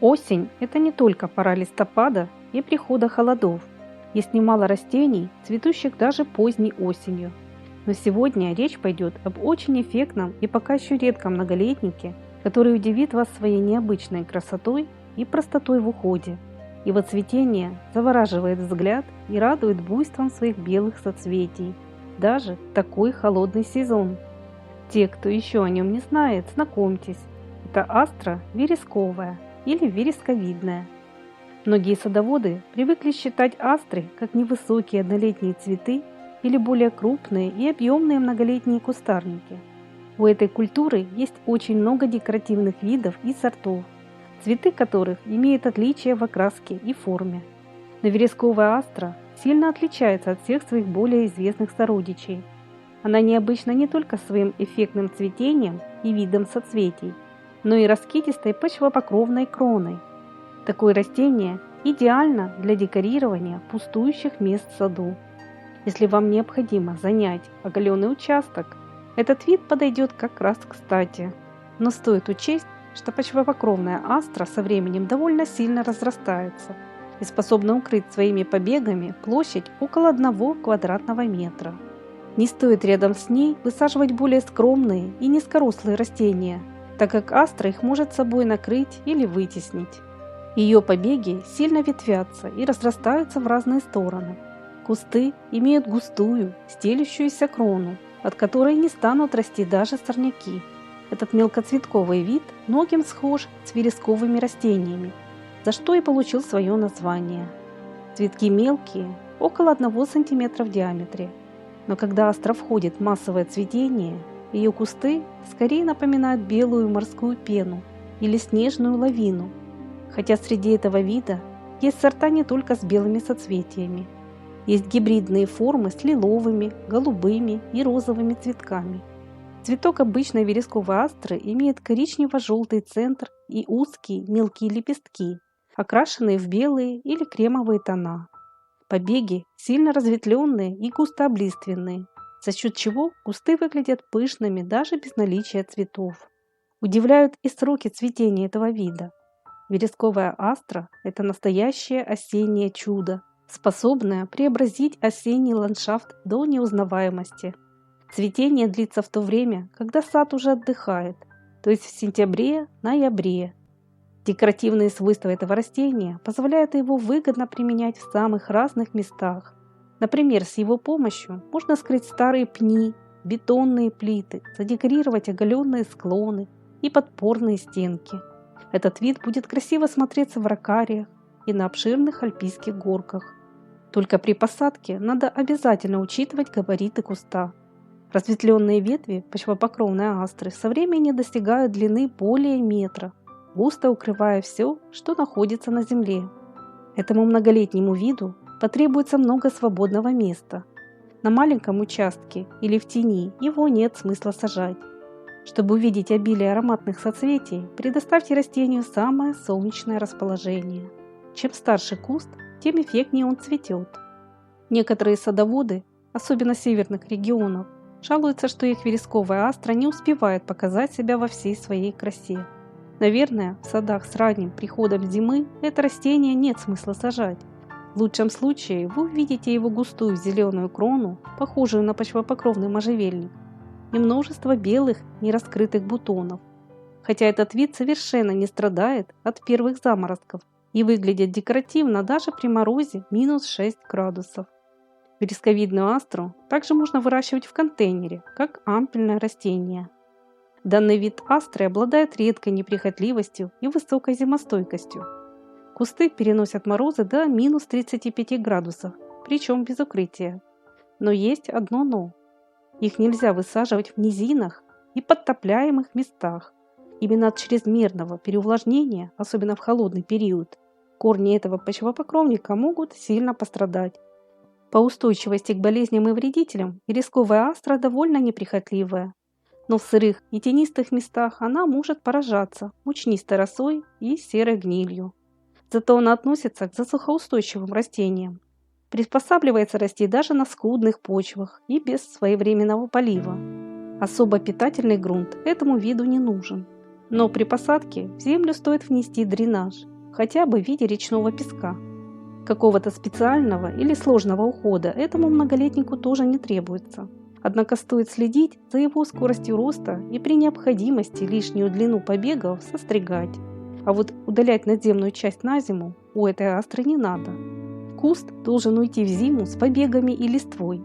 Осень – это не только пора листопада и прихода холодов. Есть немало растений, цветущих даже поздней осенью. Но сегодня речь пойдет об очень эффектном и пока еще редком многолетнике, который удивит вас своей необычной красотой и простотой в уходе. Его цветение завораживает взгляд и радует буйством своих белых соцветий, даже в такой холодный сезон. Те, кто еще о нем не знает, знакомьтесь, это астра вересковая или вересковидная. Многие садоводы привыкли считать астры как невысокие однолетние цветы или более крупные и объемные многолетние кустарники. У этой культуры есть очень много декоративных видов и сортов, цветы которых имеют отличия в окраске и форме. Но вересковая астра сильно отличается от всех своих более известных сородичей. Она необычна не только своим эффектным цветением и видом соцветий, но и раскидистой почвопокровной кроной. Такое растение идеально для декорирования пустующих мест в саду. Если вам необходимо занять оголенный участок, этот вид подойдет как раз кстати. Но стоит учесть, что почвопокровная астра со временем довольно сильно разрастается и способна укрыть своими побегами площадь около 1 квадратного метра. Не стоит рядом с ней высаживать более скромные и низкорослые растения, так как астра их может собой накрыть или вытеснить. Ее побеги сильно ветвятся и разрастаются в разные стороны. Кусты имеют густую, стелющуюся крону, от которой не станут расти даже сорняки. Этот мелкоцветковый вид многим схож с вересковыми растениями, за что и получил свое название. Цветки мелкие, около 1 см в диаметре, но когда астра входит в массовое цветение, ее кусты скорее напоминают белую морскую пену или снежную лавину, хотя среди этого вида есть сорта не только с белыми соцветиями. Есть гибридные формы с лиловыми, голубыми и розовыми цветками. Цветок обычной вересковой астры имеет коричнево-желтый центр и узкие мелкие лепестки, окрашенные в белые или кремовые тона. Побеги сильно разветвленные и густооблиственные, за счет чего кусты выглядят пышными даже без наличия цветов. Удивляют и сроки цветения этого вида. Вересковая астра – это настоящее осеннее чудо, способное преобразить осенний ландшафт до неузнаваемости. Цветение длится в то время, когда сад уже отдыхает, то есть в сентябре-ноябре. Декоративные свойства этого растения позволяют его выгодно применять в самых разных местах. Например, с его помощью можно скрыть старые пни, бетонные плиты, задекорировать оголенные склоны и подпорные стенки. Этот вид будет красиво смотреться в рокариях и на обширных альпийских горках. Только при посадке надо обязательно учитывать габариты куста. Разветвленные ветви почвопокровной астры со временем достигают длины более метра, густо укрывая все, что находится на земле. Этому многолетнему виду потребуется много свободного места. На маленьком участке или в тени его нет смысла сажать. Чтобы увидеть обилие ароматных соцветий, предоставьте растению самое солнечное расположение. Чем старше куст, тем эффектнее он цветет. Некоторые садоводы, особенно северных регионов, жалуются, что их вересковая астра не успевает показать себя во всей своей красе. Наверное, в садах с ранним приходом зимы это растение нет смысла сажать. В лучшем случае вы увидите его густую зеленую крону, похожую на почвопокровный можжевельник, и множество белых нераскрытых бутонов. Хотя этот вид совершенно не страдает от первых заморозков и выглядит декоративно даже при морозе -6 градусов. Вересковидную астру также можно выращивать в контейнере, как ампельное растение. Данный вид астры обладает редкой неприхотливостью и высокой зимостойкостью. Кусты переносят морозы до -35 градусов, причем без укрытия. Но есть одно «но». Их нельзя высаживать в низинах и подтопляемых местах. Именно от чрезмерного переувлажнения, особенно в холодный период, корни этого почвопокровника могут сильно пострадать. По устойчивости к болезням и вредителям вересковая астра довольно неприхотливая, но в сырых и тенистых местах она может поражаться мучнистой росой и серой гнилью. Зато она относится к засухоустойчивым растениям. Приспосабливается расти даже на скудных почвах и без своевременного полива. Особо питательный грунт этому виду не нужен. Но при посадке в землю стоит внести дренаж хотя бы в виде речного песка. Какого-то специального или сложного ухода этому многолетнику тоже не требуется. Однако стоит следить за его скоростью роста и при необходимости лишнюю длину побегов состригать. А вот удалять надземную часть на зиму у этой астры не надо. Куст должен уйти в зиму с побегами и листвой.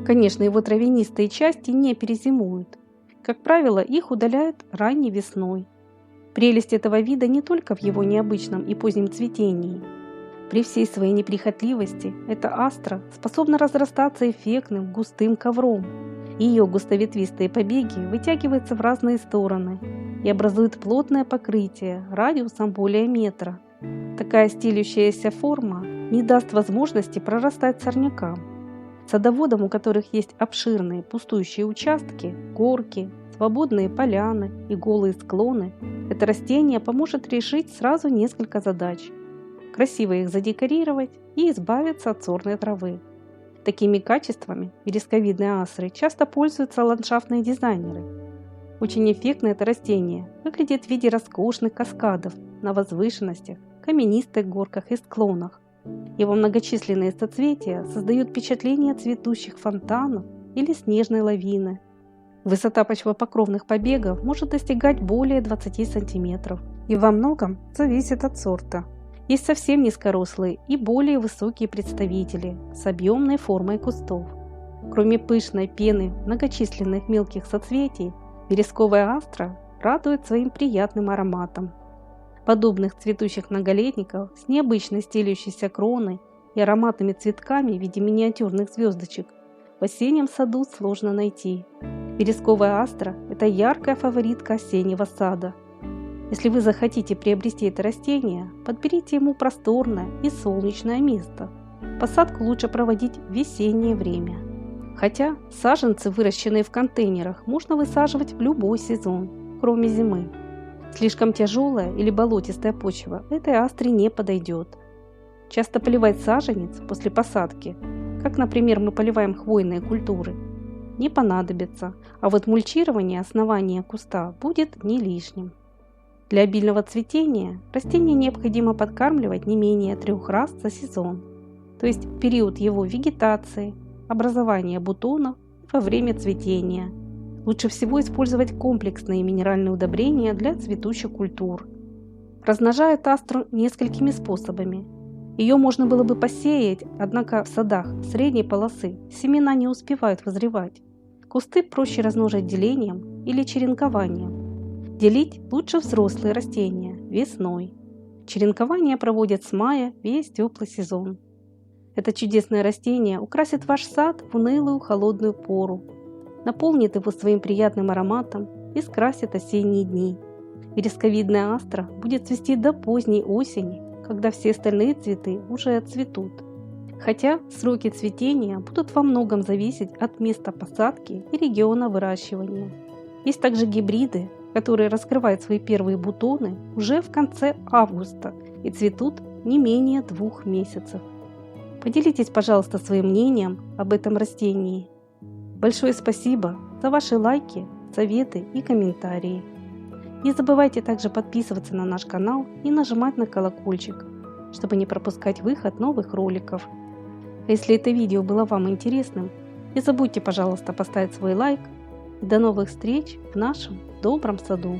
Конечно, его травянистые части не перезимуют. Как правило, их удаляют ранней весной. Прелесть этого вида не только в его необычном и позднем цветении. При всей своей неприхотливости эта астра способна разрастаться эффектным густым ковром. Ее густоветвистые побеги вытягиваются в разные стороны и образуют плотное покрытие радиусом более метра. Такая стелющаяся форма не даст возможности прорастать сорнякам. Садоводам, у которых есть обширные пустующие участки, горки, свободные поляны и голые склоны, это растение поможет решить сразу несколько задач. Красиво их задекорировать и избавиться от сорной травы. Такими качествами вересковидные астры часто пользуются ландшафтные дизайнеры. Очень эффектно это растение выглядит в виде роскошных каскадов на возвышенностях, каменистых горках и склонах. Его многочисленные соцветия создают впечатление цветущих фонтанов или снежной лавины. Высота почвопокровных побегов может достигать более 20 см и во многом зависит от сорта. Есть совсем низкорослые и более высокие представители с объемной формой кустов. Кроме пышной пены многочисленных мелких соцветий, вересковая астра радует своим приятным ароматом. Подобных цветущих многолетников с необычной стелющейся кроной и ароматными цветками в виде миниатюрных звездочек в осеннем саду сложно найти. Вересковая астра – это яркая фаворитка осеннего сада. Если вы захотите приобрести это растение, подберите ему просторное и солнечное место. Посадку лучше проводить в весеннее время. Хотя саженцы, выращенные в контейнерах, можно высаживать в любой сезон, кроме зимы. Слишком тяжелая или болотистая почва этой астре не подойдет. Часто поливать саженец после посадки, как, например, мы поливаем хвойные культуры, не понадобится, а вот мульчирование основания куста будет не лишним. Для обильного цветения растение необходимо подкармливать не менее 3 раз за сезон, то есть в период его вегетации, образования бутонов и во время цветения. Лучше всего использовать комплексные минеральные удобрения для цветущих культур. Размножают астру несколькими способами. Ее можно было бы посеять, однако в садах средней полосы семена не успевают вызревать. Кусты проще размножить делением или черенкованием. Делить лучше взрослые растения весной. Черенкование проводят с мая весь теплый сезон. Это чудесное растение украсит ваш сад в унылую холодную пору, наполнит его своим приятным ароматом и скрасит осенние дни. Вересковидная астра будет цвести до поздней осени, когда все остальные цветы уже отцветут. Хотя сроки цветения будут во многом зависеть от места посадки и региона выращивания. Есть также гибриды, которые раскрывают свои первые бутоны уже в конце августа и цветут не менее 2 месяцев. Поделитесь, пожалуйста, своим мнением об этом растении. Большое спасибо за ваши лайки, советы и комментарии. Не забывайте также подписываться на наш канал и нажимать на колокольчик, чтобы не пропускать выход новых роликов. А если это видео было вам интересным, не забудьте, пожалуйста, поставить свой лайк. До новых встреч в нашем добром саду!